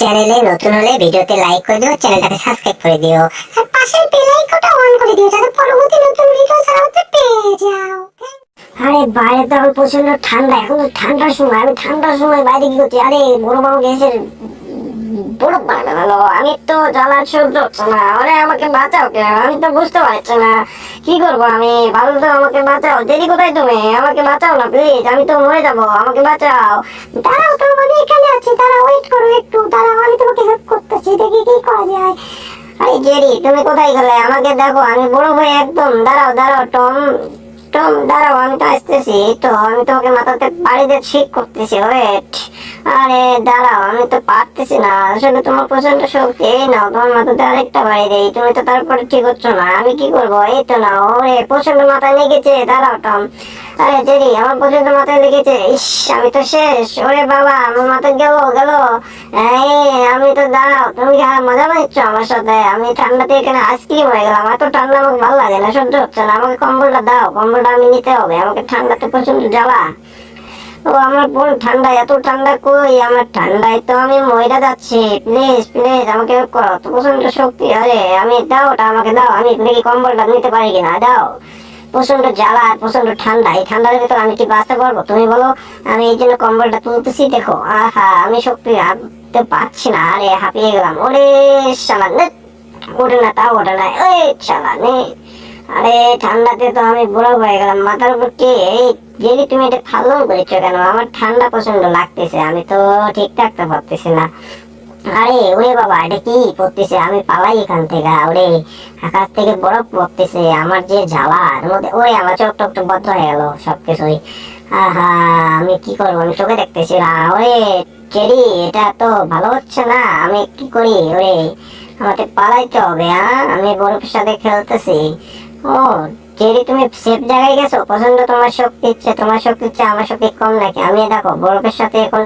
চ্যানেলে নতুন হলে ভিডিওতে লাইক করে দিও, চ্যানেলটাকে সাবস্ক্রাইব করে দিও আর পাশের বেল আইকনটা অন করে দিও যাতে পরবর্তী নতুন ভিডিও ছাড়াতে পেয়ে যাও। আরে বাইরে তো এখন প্রচন্ড ঠান্ডা, এখন তো ঠান্ডার সময়, আমি ঠান্ডার সময় বাইরে কি করছি? আরে বড় বাবু গেছে বরফ বানানো, আমি তো জ্বালা সহ্য হচ্ছে না। আরে আমাকে বাঁচাও কে, আমি তো বুঝতে পারছি না কি করবো আমি। ভালো তো আমাকে বাঁচাও। দেরি কোথায় তুমি? আমাকে বাঁচাও না প্লিজ, আমি তো মরে যাবো, আমাকে বাঁচাও। দাঁড়াও তো, আমি এখানে আছি, দাঁড়াও, ওয়েট করো একটু, দাঁড়াও, আমি তোমাকে হেল্প করতেছি, দেখি কি করা যায়। আরে জেরি, তুমি কোথায় গেলে? আমাকে দেখো, আমি বড় ভাই একদম। দাঁড়াও দাঁড়াও টম, টম দাঁড়াও, আমি তো আসতেছি। এই তো আমি তোমাকে মাথাতে বাড়ি দিয়ে ঠিক করতেছি, ওয়েট। আরে দাঁড়াও, আমি তো পারতেছি না, আসলে তোমার প্রচন্ড শক্তি। এই নাও, তোমার মাথাতে আরেকটা বাড়ি দেই, তুমি তো তারপরে ঠিক হচ্ছ না, আমি কি করবো? এই তো নাও। ওরে প্রচন্ড মাথায় লেগেছে, দাঁড়াও টম। আরে জেরি, আমার প্রচন্ড মাথায় লেগেছে, ইস আমি তো শেষ। ওরে বাবা, আমার মাথায় গেল গেল। এই আমি তো, দাঁড়াও, তুমি কি আর মজা নিচ্ছ আমার সাথে? আমি ঠান্ডাতে এখানে আইসক্রিম হয়ে গেলাম, এত ঠান্ডা আমাকে ভালো লাগে না, সহ্য হচ্ছে না। আমাকে কম্বলটা দাও, কম্বলটা আমি নিতে হবে, আমাকে ঠান্ডাতে প্রচন্ড জ্বালা। ও আমার বোন, ঠান্ডা, এত ঠান্ডা কই? আমার ঠান্ডায় তো আমি মইরা যাচ্ছি, প্লিজ প্লিজ আমাকে হেল্প করো, তো প্রচন্ড শক্তি। আরে আমি, দাও ওটা আমাকে দাও, আমি দেখি কম্বলটা নিতে পারি কিনা, দাও। প্রচন্ড জ্বালা আর প্রচন্ড ঠান্ডা, এই ঠান্ডার ভিতর আমি কি বাঁচতে পারবো তুমি বলো? আমি এই জন্য কম্বলটা তুলতেছি, দেখো। আহা, আমি শক্তি আনতে পারছি না, আরে হাঁপিয়ে গেলাম। ওরে শালা, নে ওঠে না, তাও ওঠে না, ওই শালা নে। আরে ঠান্ডাতে তো আমি বুড়ো হয়ে গেলাম, মাথার উপর কে? এই জেরি, তুমি এটা ফালন করেছো কেন? আমার ঠান্ডা প্রচন্ড লাগতেছে, আমি তো ঠিক থাকতে পারতেছি না। আরে ওরে বাবা, এটা কি পড়তেছে? আমি পালাই এখান থেকে। ওরে আকাশ থেকে বরফ পড়তেছে, আমার যে জ্বালা এর মধ্যে। ওরে আমার চোখ টোক তো বদ্ধ হয়ে গেল সবকিছুই। আহা, আমি কি করবো? আমি চোখে দেখতেছি না। ওরে চেরি, এটা তো ভালো হচ্ছে না, আমি কি করি? ওরে আমাকে পালাইতে হবে। আমি বরফের সাথে খেলতেছি। ও চেরি, তুমি সেফ জায়গায় গেছো? পছন্দ তোমার শক্তি ইচ্ছে, তোমার শক্তি ইচ্ছে আমার শক্তি কম নাকি? আমি দেখো বরফের সাথে এখন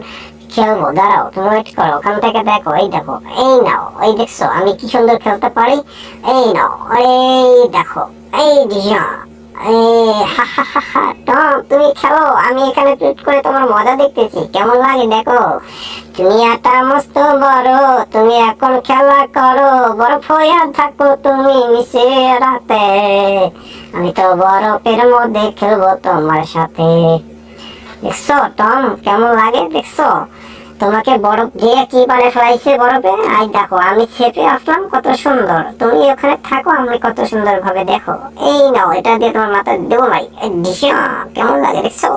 খেলবো, দাঁড়াও, তুমি ওয়েট করো, ওখান থেকে দেখো। এই দেখো, এই নাও, এই দেখছো আমি কি সুন্দর খেলতে পারি? এই নাও, এই দেখো, এই দিশা, এই হা হা হা হা। টম, তুমি খেলো, আমি এখানে টুইট করে তোমার মজা দেখতেছি, কেমন লাগে দেখো। দুনিয়াটা মস্ত বড়, তুমি এখন খেলা করো, বরফ হইয়া থাকো তুমি মিশে রাতে, আমি তো বরফের মধ্যে খেলবো তোমার সাথে। দেখছো টম, কেমন লাগে দেখছো? তোমাকে বরফ দিয়ে কি বানিয়ে ফেলাইছে বরফে। আই দেখো, আমি চেপে আসলাম, কত সুন্দর। তুমি ওখানে থাকো, আমি কত সুন্দর ভাবে দেখো। এই নাও, এটা দিয়ে তোমার মাথা দেবো ভাই। কেমন লাগে দেখছো?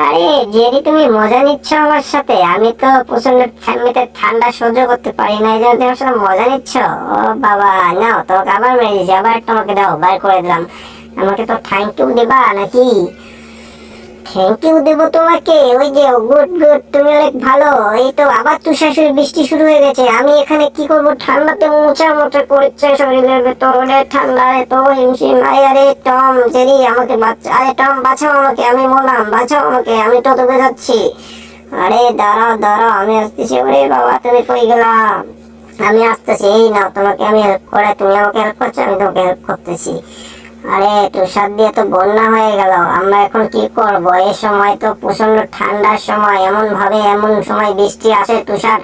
আরে জেরি, তুমি মজা নিচ্ছ আমার সাথে? আমি তো প্রচন্ড ঠান্ডাতে ঠান্ডা সহ্য করতে পারি না, এই জন্য তোমার সাথে মজা নিচ্ছ। ও বাবা, নাও, তোমাকে আবার মেরে দিয়েছি, আবার তোমাকে দাও, বার করে দিলাম। আমাকে তো থ্যাংক ইউ দিবা নাকি? থ্যাংক ইউ দেবো তোমাকে? ওই যে গুড গুড, তুমি অনেক ভালো। এই তো আবার তুষার বৃষ্টি শুরু হয়ে গেছে, আমি এখানে কি করবো? ঠান্ডাতে মোচা মোচা করছে শরীরের ভেতর, ওরে ঠান্ডা, তো হিমশিম। আরে টম, জেরি আমাকে বাঁচা, আরে টম বাঁচাও আমাকে, আমি বললাম বাঁচাও আমাকে, আমি তো তোকে যাচ্ছি। আরে দাঁড়াও দাঁড়াও, আমি আসতেছি। ওরে বাবা, তুমি কই গেলা? আমি আসতেছি, এই নাও, তোমাকে আমি হেল্প করে, তুমি আমাকে হেল্প করছো, আমি তোমাকে হেল্প করতেছি। আরে তুষার দিয়ে তো বন্যা হয়ে গেল, আমরা এখন কি করব? এই সময় তো প্রচন্ড ঠান্ডার সময়, এমন ভাবে এমন সময় বৃষ্টি আসে, তুষার।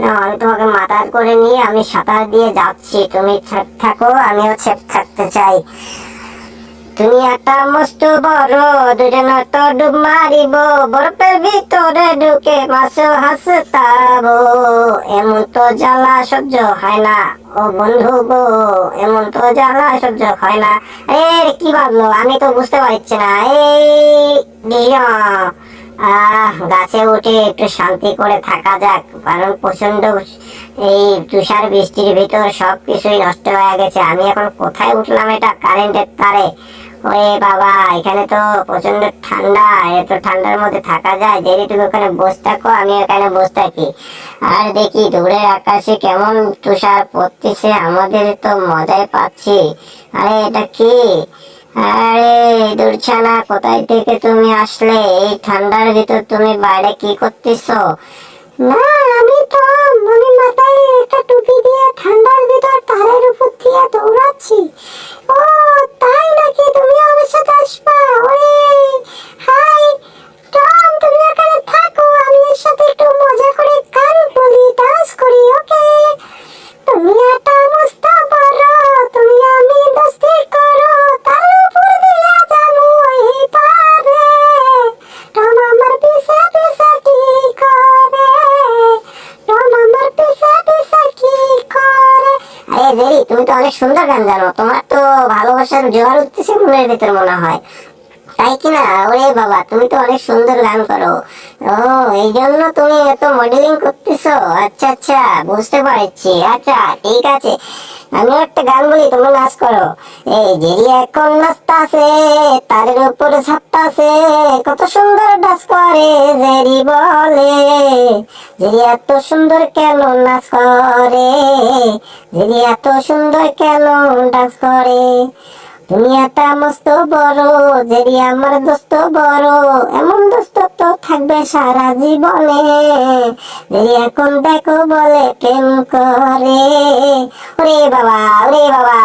না, আমি তোমাকে মাথায় করে নিয়ে আমি সাঁতার দিয়ে যাচ্ছি, তুমি থাকো, আমিও ছেপ থাকতে চাই। দুনিয়াটা মস্ত বড়, দুজন তো ডুব মারিব, বরফের ভিতরে ঢুকে মাছ হাসতাবো, এমন তো জ্বালা সহ্য হয় না ও বন্ধু গো, এমন তো জ্বালা সহ্য হয় না। কি ভাবলো? আমি তো বুঝতে পারছি না। গাছে উঠে একটু শান্তি করে থাকা যাক, কারণ প্রচন্ড এই তুষার বৃষ্টির ভিতর সবকিছুই নষ্ট হয়ে গেছে। আমি এখন কোথায় উঠলাম? এটা কারেন্টের তারে। ওরে বাবা, এখানে তো প্রচন্ড ঠান্ডা, এত ঠান্ডার মধ্যে থাকা যায়? দেরি, তুমি ওখানে বসে থাকো, আমি এখানে বসে থাকি, আর দেখি দূরের আকাশে কেমন তুষার পড়তেছে, আমাদের তো মজাই পাচ্ছি। আরে এটা কি? আরে দুর্ছানা, কোথায় থেকে তুমি আসলে? এই ঠান্ডার ভিতর তুমি বাইরে কি করতেছো? না, আমি মাথায় একটা টুপি দিয়ে ঠান্ডার ভিতর তারের উপর দিয়ে দৌড়াচ্ছি। ও তাই নাকি? তুমি আমার সাথে আসবা? ওরে হাই টম, তুমি এখানে থাকো, আমি এর সাথে একটু মজা করে গান জেরি, তুমি তো অনেক সুন্দর গান জানো, তোমার তো ভালোবাসার জোয়ার উঠতেছে মনের ভিতর মনে হয়, তাই কিনা? ওরে বাবা, তুমি তো অনেক সুন্দর গান করো। ও, এই জন্য তুমি এত মডেলিং করতেছো? আচ্ছা আচ্ছা, বুঝতে পারছি। আচ্ছা ঠিক আছে, আমি একটা গান বলি, তোমরা নাচ করো। এই জেরি এখন নাচতাছে, তারের উপরে ছাপতাছে, কত সুন্দর ডান্স করে জেরি বলে। জেরি এত সুন্দর কেন নাচ করে, জেরি এত সুন্দর কেন ডান্স করে। দুনিয়াটা মস্ত বড়, জেরি আমার দোস্ত বড়, এমন দোস্ত তো থাকবে সারা জীবনে। জেরি এখন দেখো বলে প্রেম করে। ওরে বাবা, ওরে বাবা।